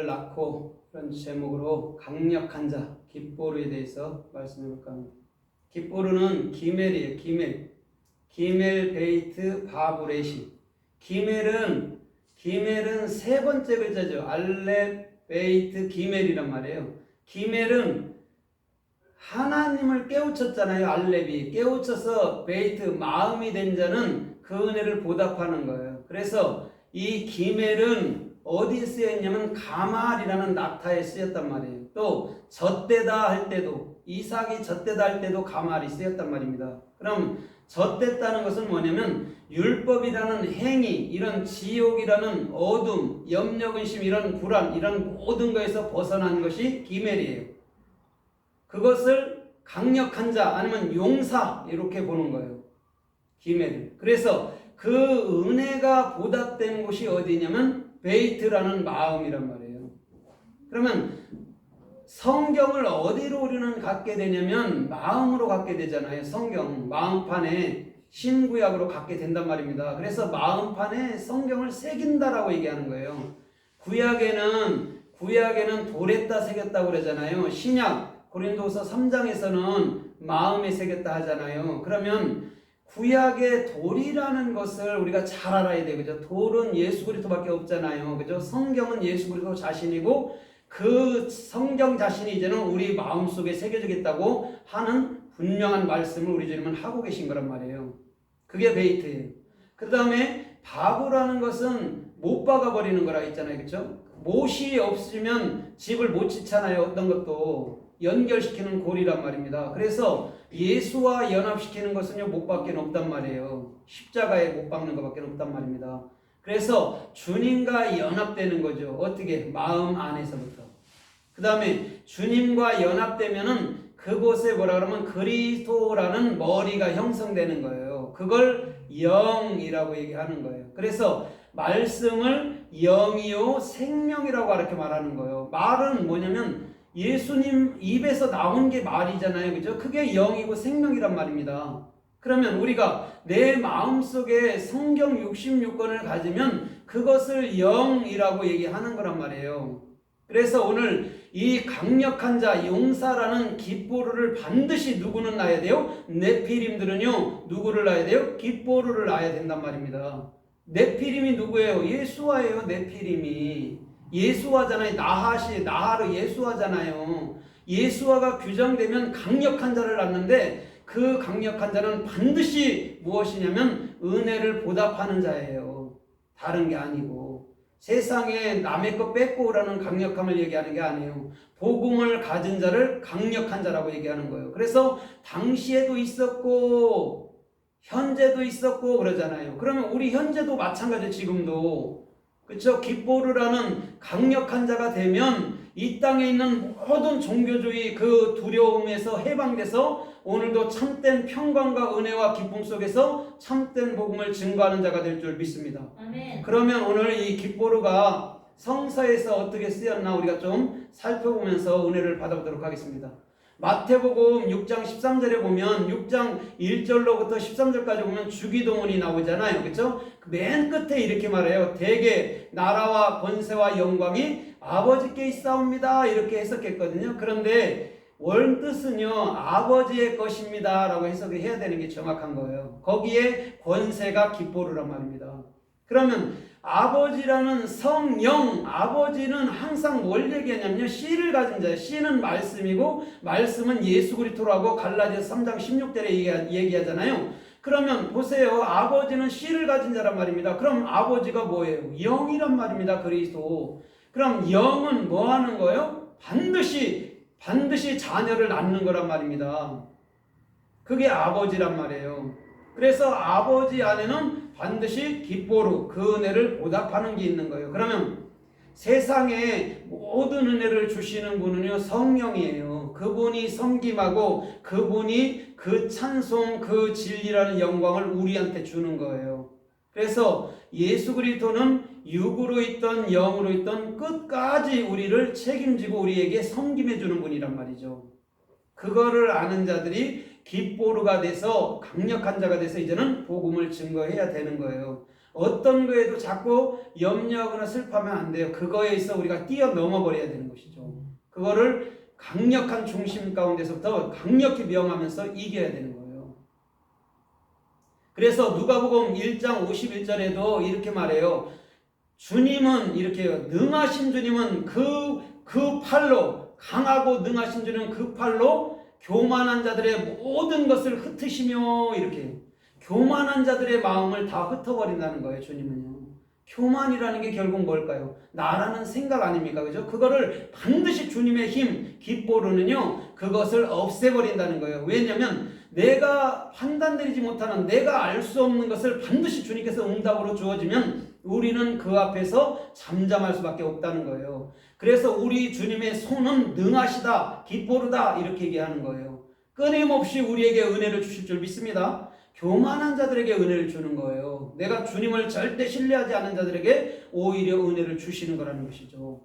낳고 그런 제목으로 강력한 자 깁보르에 대해서 말씀해 볼까 합니다. 깁보르는 기멜이에요. 기멜 베이트 바브레시. 기멜은 세 번째 글자죠. 알렙 베이트 기멜이란 말이에요. 기멜은 하나님을 깨우쳤잖아요. 알렙이 깨우쳐서 베이트 마음이 된 자는 그 은혜를 보답하는 거예요. 그래서 이 기멜은 어디에 쓰였냐면 가말이라는 낙타에 쓰였단 말이에요. 또 젖대다 할 때도 이삭이 젖대다 할 때도 가말이 쓰였단 말입니다. 그럼 젖댔다는 것은 뭐냐면 율법이라는 행위, 이런 지옥이라는 어둠, 염려근심, 이런 불안, 이런 모든 것에서 벗어난 것이 기멜이에요. 그것을 강력한 자 아니면 용사 이렇게 보는 거예요. 기멜. 그래서 그 은혜가 보답된 곳이 어디냐면 베이트라는 마음이란 말이에요. 그러면 성경을 어디로 우리는 갖게 되냐면 마음으로 갖게 되잖아요. 성경 마음판에 신구약으로 갖게 된단 말입니다. 그래서 마음판에 성경을 새긴다라고 얘기하는 거예요. 구약에는 돌에다 새겼다고 그러잖아요. 신약 고린도서 3장에서는 마음에 새겼다 하잖아요. 그러면 구약의 돌이라는 것을 우리가 잘 알아야 돼요. 그죠? 돌은 예수 그리스도밖에 없잖아요. 그죠? 성경은 예수 그리스도 자신이고 그 성경 자신이 이제는 우리 마음속에 새겨지겠다고 하는 분명한 말씀을 우리 주님은 하고 계신 거란 말이에요. 그게 베이트예요. 그 다음에 바구라는 것은 못 박아버리는 거라 했잖아요. 그렇죠? 못이 없으면 집을 못 짓잖아요. 어떤 것도 연결시키는 고리란 말입니다. 그래서 예수와 연합시키는 것은요, 못밖에 없단 말이에요. 십자가에 못 박는 것밖에 없단 말입니다. 그래서 주님과 연합되는 거죠. 어떻게? 마음 안에서부터. 그 다음에 주님과 연합되면은 그곳에 뭐라 그러면 그리스도라는 머리가 형성되는 거예요. 그걸 영이라고 얘기하는 거예요. 그래서 말씀을 영이요 생명이라고 이렇게 말하는 거예요. 말은 뭐냐면 예수님 입에서 나온 게 말이잖아요. 그죠? 그게 영이고 생명이란 말입니다. 그러면 우리가 내 마음속에 성경 66권을 가지면 그것을 영이라고 얘기하는 거란 말이에요. 그래서 오늘 이 강력한 자 용사라는 깁보르를 반드시 누구는 낳아야 돼요? 네피림들은요 누구를 낳아야 돼요? 깁보르를 낳아야 된단 말입니다. 네피림이 누구예요? 예수와예요. 네피림이 예수와잖아요. 나하르 예수와잖아요. 예수와가 규정되면 강력한 자를 낳는데 그 강력한 자는 반드시 무엇이냐면 은혜를 보답하는 자예요. 다른 게 아니고 세상에 남의 것 뺏고 오라는 강력함을 얘기하는 게 아니에요. 복음을 가진 자를 강력한 자라고 얘기하는 거예요. 그래서 당시에도 있었고 현재도 있었고 그러잖아요. 그러면 우리 현재도 마찬가지예요. 지금도. 그렇죠? 깁보르라는 강력한 자가 되면 이 땅에 있는 모든 종교주의 그 두려움에서 해방돼서 오늘도 참된 평강과 은혜와 기쁨 속에서 참된 복음을 증거하는 자가 될 줄 믿습니다. 아멘. 그러면 오늘 이 깁보르가 성서에서 어떻게 쓰였나 우리가 좀 살펴보면서 은혜를 받아보도록 하겠습니다. 마태복음 6장 13절에 보면 6장 1절로부터 13절까지 보면 주기도문이 나오잖아요. 그렇죠? 맨 끝에 이렇게 말해요. 대개 나라와 권세와 영광이 아버지께 있사옵니다. 이렇게 해석했거든요. 그런데 원뜻은요 아버지의 것입니다 라고 해석을 해야 되는 게 정확한 거예요. 거기에 권세가 깁보르란 말입니다. 그러면 아버지라는 성령, 아버지는 항상 뭘 얘기하냐면요 씨를 가진 자예요. 씨는 말씀이고 말씀은 예수 그리스도라고 갈라디아서 3장 16절에 얘기하잖아요. 그러면 보세요. 아버지는 씨를 가진 자란 말입니다. 그럼 아버지가 뭐예요? 영이란 말입니다. 그리스도. 그럼 영은 뭐 하는 거예요? 반드시 자녀를 낳는 거란 말입니다. 그게 아버지란 말이에요. 그래서 아버지 안에는 반드시 깁보르 그 은혜를 보답하는 게 있는 거예요. 그러면 세상에 모든 은혜를 주시는 분은요 성령이에요. 그분이 섬김하고 그분이 그 찬송 그 진리라는 영광을 우리한테 주는 거예요. 그래서 예수 그리스도는 육으로 있던 영으로 있던 끝까지 우리를 책임지고 우리에게 섬김해 주는 분이란 말이죠. 그거를 아는 자들이 깁보르가 돼서 강력한 자가 돼서 이제는 복음을 증거해야 되는 거예요. 어떤 거에도 자꾸 염려하거나 슬퍼하면 안 돼요. 그거에 있어 우리가 뛰어넘어 버려야 되는 것이죠. 그거를 강력한 중심 가운데서부터 강력히 명하면서 이겨야 되는 거예요. 그래서 누가복음 1장 51절에도 이렇게 말해요. 주님은 이렇게 해요. 능하신 주님은 그 팔로, 강하고 능하신 주님은 그 팔로 교만한 자들의 모든 것을 흩으시며 이렇게 교만한 자들의 마음을 다 흩어버린다는 거예요. 주님은요. 교만이라는 게 결국 뭘까요? 나라는 생각 아닙니까? 그죠? 그거를 반드시 주님의 힘, 기뻐로는요, 그것을 없애버린다는 거예요. 왜냐면 내가 판단 내리지 못하는, 내가 알 수 없는 것을 반드시 주님께서 응답으로 주어지면 우리는 그 앞에서 잠잠할 수밖에 없다는 거예요. 그래서 우리 주님의 손은 능하시다, 기뻐르다 이렇게 얘기하는 거예요. 끊임없이 우리에게 은혜를 주실 줄 믿습니다. 교만한 자들에게 은혜를 주는 거예요. 내가 주님을 절대 신뢰하지 않는 자들에게 오히려 은혜를 주시는 거라는 것이죠.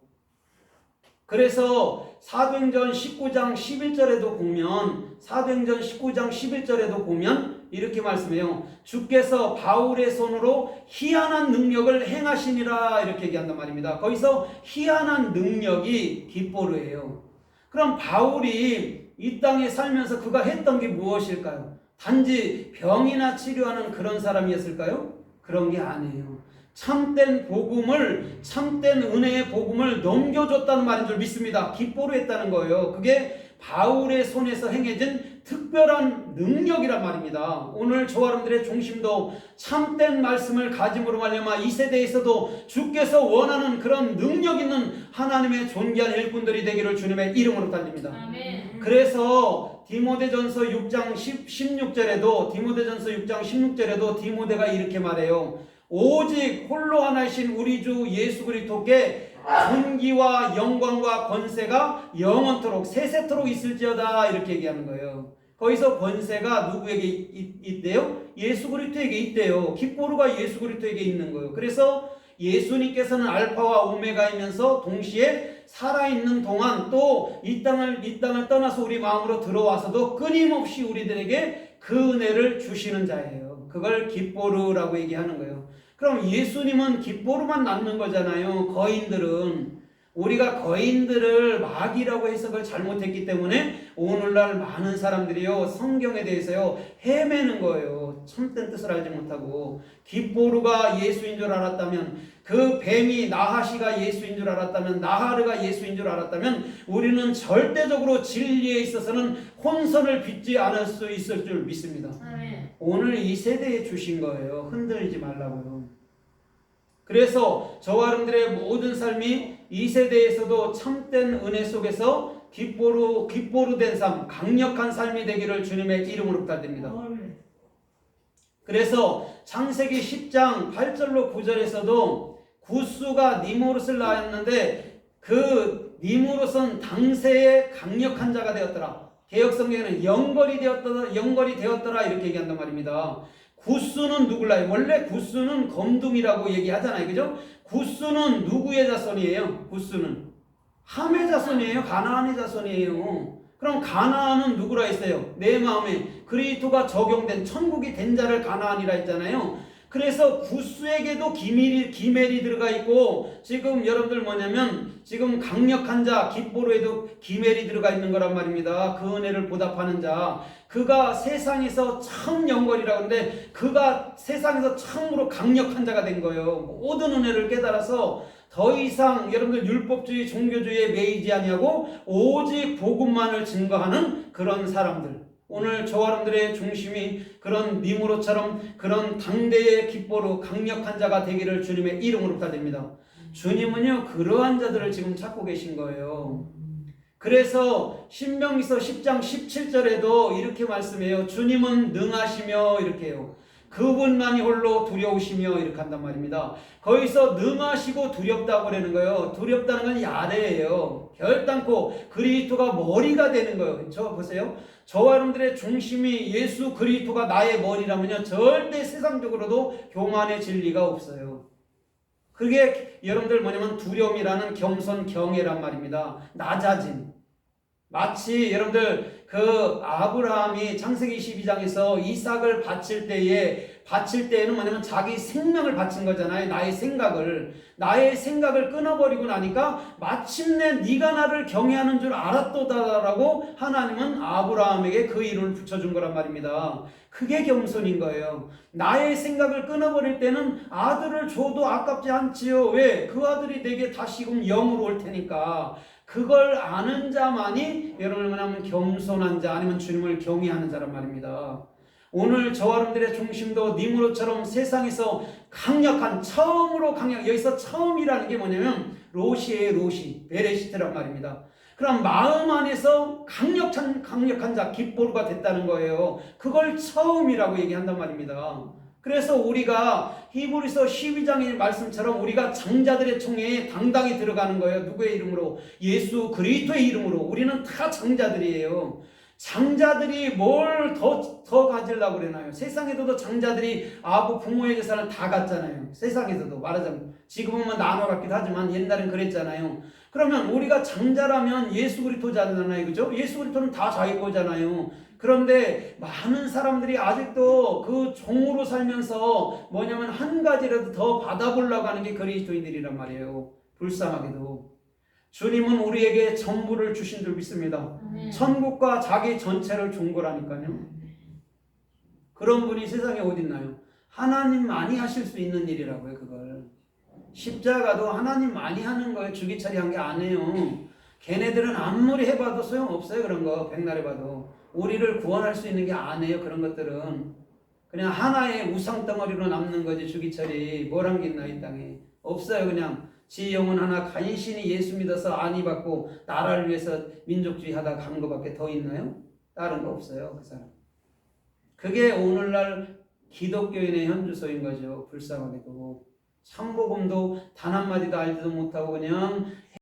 그래서 사도행전 19장 11절에도 보면 사도행전 19장 11절에도 보면 이렇게 말씀해요. 주께서 바울의 손으로 희한한 능력을 행하시니라 이렇게 얘기한단 말입니다. 거기서 희한한 능력이 기뻐르예요. 그럼 바울이 이 땅에 살면서 그가 했던 게 무엇일까요? 단지 병이나 치료하는 그런 사람이었을까요? 그런 게 아니에요. 참된 복음을, 참된 은혜의 복음을 넘겨줬다는 말인 줄 믿습니다. 기뻐로 했다는 거예요. 그게 바울의 손에서 행해진 특별한 능력이란 말입니다. 오늘 저와 여러분들의 중심도 참된 말씀을 가짐으로 말미암아 이 세대에서도 주께서 원하는 그런 능력 있는 하나님의 존귀한 일꾼들이 되기를 주님의 이름으로 달립니다. 아멘. 그래서 디모데전서 6장 16절에도 디모데가 이렇게 말해요. 오직 홀로 하나이신 우리 주 예수 그리스도께 존귀와 영광과 권세가 영원토록 세세토록 있을지어다 이렇게 얘기하는 거예요. 거기서 권세가 누구에게 있대요? 예수 그리스도에게 있대요. 기뻐루가 예수 그리스도에게 있는 거예요. 그래서 예수님께서는 알파와 오메가이면서 동시에 살아있는 동안 또 이 땅을 떠나서 우리 마음으로 들어와서도 끊임없이 우리들에게 그 은혜를 주시는 자예요. 그걸 기뻐루라고 얘기하는 거예요. 그럼 예수님은 기뻐로만 남는 거잖아요. 우리가 거인들을 마귀라고 해석을 잘못했기 때문에 오늘날 많은 사람들이요 성경에 대해서요 헤매는 거예요. 참된 뜻을 알지 못하고. 기뻐루가 예수인 줄 알았다면, 그 뱀이 나하시가 예수인 줄 알았다면, 나하르가 예수인 줄 알았다면 우리는 절대적으로 진리에 있어서는 혼선을 빚지 않을 수 있을 줄 믿습니다. 오늘 이 세대에 주신 거예요. 흔들리지 말라고요. 그래서 저와 여러분들의 모든 삶이 이 세대에서도 참된 은혜 속에서 기뻐로 된 삶, 강력한 삶이 되기를 주님의 이름으로 부탁드립니다. 그래서 창세기 10장 8절로 9절에서도 구스가 니무롯을 낳았는데 그 니무롯은 당세의 강력한 자가 되었더라. 개역성경에는 영걸이 되었더라 이렇게 얘기한단 말입니다. 구스는 누굴라요? 원래 구스는 검둥이라고 얘기하잖아요. 그죠? 구스는 누구의 자손이에요? 구스는 함의 자손이에요. 가나안의 자손이에요. 그럼 가나안은 누구라 했어요? 내 마음에 그리스도가 적용된 천국이 된 자를 가나안이라 했잖아요. 그래서 구스에게도 기멜이 들어가 있고, 지금 여러분들 뭐냐면 지금 강력한 자 기뻐로에도 기멜이 들어가 있는 거란 말입니다. 그 은혜를 보답하는 자, 그가 세상에서 처음 영걸이라고 하는데 그가 세상에서 처음으로 강력한 자가 된 거예요. 모든 은혜를 깨달아서 더 이상 여러분들 율법주의 종교주의에 매이지 아니하고 오직 복음만을 증거하는 그런 사람들. 오늘 저와 여러분들의 중심이 그런 니무롯처럼 그런 당대의 기뻐로 강력한 자가 되기를 주님의 이름으로 부탁드립니다. 주님은요 그러한 자들을 지금 찾고 계신 거예요. 그래서 신명기서 10장 17절에도 이렇게 말씀해요. 주님은 능하시며 이렇게 해요. 그분만이 홀로 두려우시며 이렇게 한단 말입니다. 거기서 능하시고 두렵다고 그러는 거예요. 두렵다는 건 야래예요. 결단코 그리스도가 머리가 되는 거예요. 저 보세요. 저와 여러분들의 중심이 예수 그리스도가 나의 머리라면요 절대 세상적으로도 교만해질 리가 없어요. 그게 여러분들 뭐냐면 두려움이라는 겸손 경외란 말입니다. 낮아짐. 마치 여러분들 그 아브라함이 창세기 12장에서 이삭을 바칠 때에 바칠 때에는 뭐냐면 자기 생명을 바친 거잖아요. 나의 생각을 끊어버리고 나니까 마침내 네가 나를 경외하는 줄 알았도다라고 하나님은 아브라함에게 그 이름을 붙여준 거란 말입니다. 그게 겸손인 거예요. 나의 생각을 끊어버릴 때는 아들을 줘도 아깝지 않지요. 왜? 그 아들이 내게 다시금 영으로 올 테니까. 그걸 아는 자만이 여러분 뭐냐면 겸손한 자, 아니면 주님을 경외하는 자란 말입니다. 오늘 저와 여러분들의 중심도 니므롯처럼 세상에서 처음으로 여기서 처음이라는 게 뭐냐면 로시, 베레시트란 말입니다. 그럼 마음 안에서 강력한 자, 깃보루가 됐다는 거예요. 그걸 처음이라고 얘기한단 말입니다. 그래서 우리가 히브리서 12장의 말씀처럼 우리가 장자들의 총회에 당당히 들어가는 거예요. 누구의 이름으로? 예수 그리스도의 이름으로. 우리는 다 장자들이에요. 장자들이 뭘 더 가지려고 그러나요? 세상에서도 장자들이 아부 부모의 재산을 다 갖잖아요. 세상에서도 말하자면 지금은 나눠 갖기도 하지만 옛날엔 그랬잖아요. 그러면 우리가 장자라면 예수 그리스도잖아요. 그죠? 예수 그리스도는 다 자기 거잖아요. 그런데 많은 사람들이 아직도 그 종으로 살면서 뭐냐면 한 가지라도 더 받아보려고 하는 게 그리스도인들이란 말이에요. 불쌍하게도. 주님은 우리에게 전부를 주신 줄 믿습니다. 천국과 자기 전체를 준 거라니까요. 그런 분이 세상에 어디 있나요? 하나님만이 하실 수 있는 일이라고요. 그걸 십자가도 하나님만이 하는 거예요. 주기철이 한 게 아니에요. 걔네들은 아무리 해봐도 소용없어요. 그런 거 백날 해봐도 우리를 구원할 수 있는 게 아니에요. 그런 것들은 그냥 하나의 우상덩어리로 남는 거지. 주기철이 뭘 한 게 있나 이 땅에. 없어요. 그냥 지 영혼 하나 간신히 예수 믿어서 안위 받고 나라를 위해서 민족주의 하다가 간 거밖에 더 있나요? 다른 거 없어요. 그 사람. 그게 오늘날 기독교인의 현주소인 거죠. 불쌍하게도. 참복음도 단 한마디도 알지도 못하고 그냥